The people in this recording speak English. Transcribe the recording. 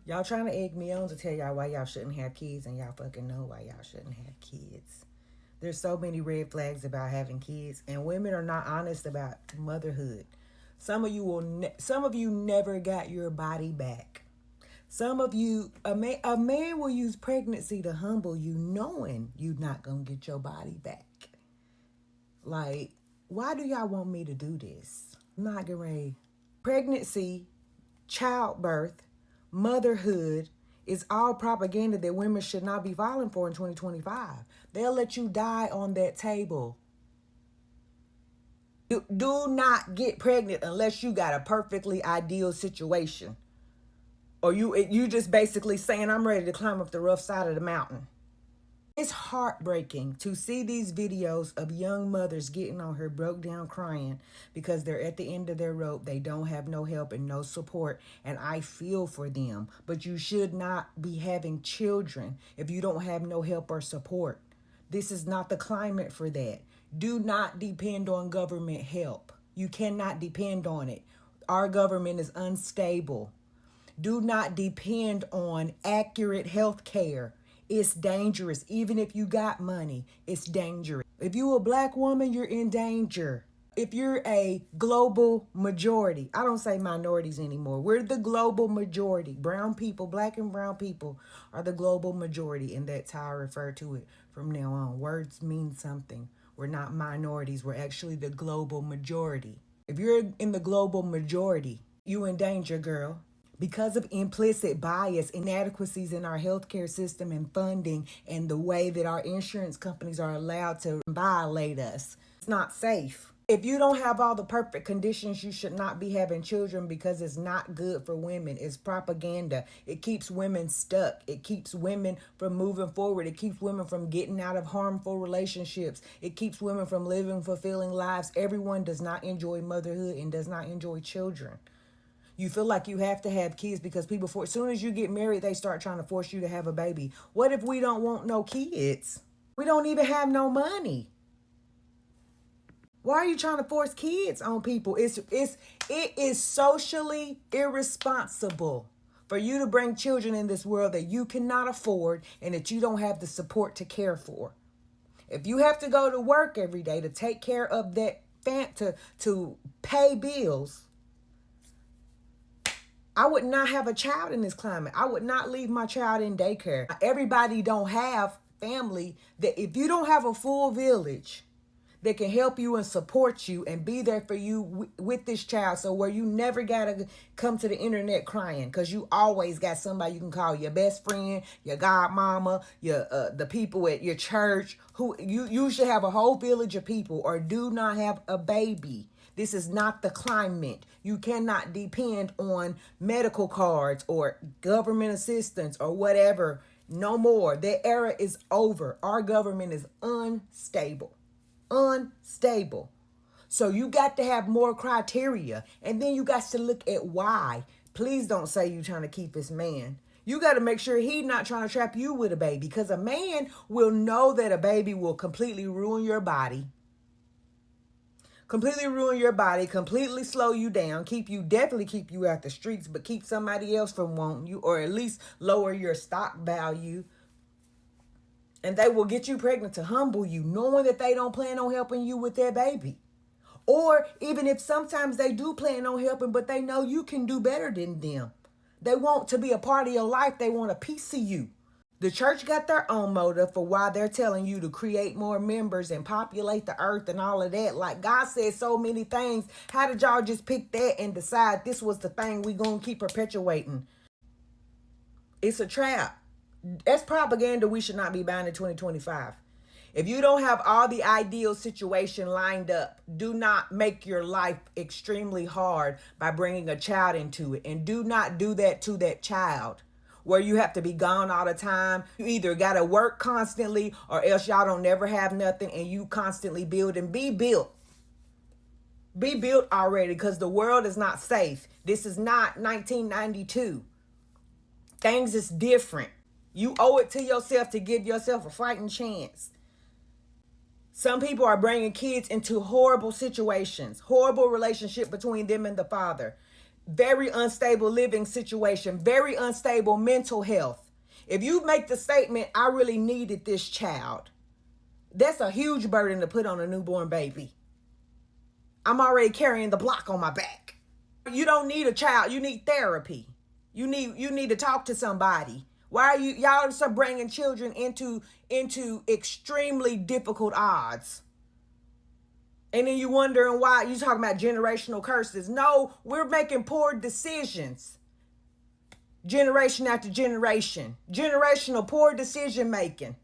Y'all trying to egg me on to tell y'all why y'all shouldn't have kids, and y'all fucking know why y'all shouldn't have kids. There's so many red flags about having kids, and women are not honest about motherhood. Some of you never got your body back. Some of you, a man will use pregnancy to humble you, knowing you're not gonna get your body back. Like, why do y'all want me to do this? I'm not getting ready. Pregnancy, childbirth, motherhood is all propaganda that women should not be falling for in 2025. They'll let you die on that table. Do not get pregnant unless you got a perfectly ideal situation. Or you just basically saying, I'm ready to climb up the rough side of the mountain. It's heartbreaking to see these videos of young mothers getting on her broke down crying because they're at the end of their rope. They don't have no help and no support. And I feel for them. But you should not be having children if you don't have no help or support. This is not the climate for that. Do not depend on government help. You cannot depend on it. Our government is unstable. Do not depend on accurate health care. It's dangerous. Even if you got money, it's dangerous. If you're a black woman, you're in danger. If you're a global majority, I don't say minorities anymore. We're the global majority. Brown people, black and brown people are the global majority. And that's how I refer to it from now on. Words mean something. We're not minorities. We're actually the global majority. If you're in the global majority, you in danger, girl. Because of implicit bias, inadequacies in our healthcare system and funding, and the way that our insurance companies are allowed to violate us, it's not safe. If you don't have all the perfect conditions, you should not be having children because it's not good for women. It's propaganda. It keeps women stuck. It keeps women from moving forward. It keeps women from getting out of harmful relationships. It keeps women from living fulfilling lives. Everyone does not enjoy motherhood and does not enjoy children. You feel like you have to have kids because as soon as you get married, they start trying to force you to have a baby. What if we don't want no kids? We don't even have no money. Why are you trying to force kids on people? It is socially irresponsible for you to bring children in this world that you cannot afford and that you don't have the support to care for. If you have to go to work every day to take care of that to pay bills, I would not have a child in this climate. I would not leave my child in daycare. Everybody don't have family that if you don't have a full village that can help you and support you and be there for you with this child, so where you never gotta come to the internet crying because you always got somebody you can call, your best friend, your godmama, your the people at your church, who you should have a whole village of people, or do not have a baby. This is not the climate. You cannot depend on medical cards or government assistance or whatever. No more. That era is over. Our government is unstable. Unstable. So you got to have more criteria. And then you got to look at why. Please don't say you trying to keep this man. You got to make sure he's not trying to trap you with a baby, because a man will know that a baby will completely ruin your body. Completely ruin your body, completely slow you down, definitely keep you out the streets, but keep somebody else from wanting you, or at least lower your stock value. And they will get you pregnant to humble you, knowing that they don't plan on helping you with their baby. Or even if sometimes they do plan on helping, but they know you can do better than them. They want to be a part of your life. They want a piece of you. The church got their own motive for why they're telling you to create more members and populate the earth and all of that. Like, God said so many things. How did y'all just pick that and decide this was the thing we gonna keep perpetuating? It's a trap. That's propaganda we should not be buying in 2025. If you don't have all the ideal situation lined up, do not make your life extremely hard by bringing a child into it. And do not do that to that child, where you have to be gone all the time. You either got to work constantly, or else y'all don't never have nothing, and you constantly build. And be built. Be built already, because the world is not safe. This is not 1992. Things is different. You owe it to yourself to give yourself a fighting chance. Some people are bringing kids into horrible situations, horrible relationship between them and the father. very unstable living situation, very unstable mental health. If you make the statement, I really needed this child, that's a huge burden to put on a newborn baby. I'm already carrying the block on my back. You don't need a child. You need therapy. You need to talk to somebody. Why are y'all are bringing children into extremely difficult odds? And then you wondering why you talking about generational curses. No, we're making poor decisions. Generation after generation. Generational poor decision making.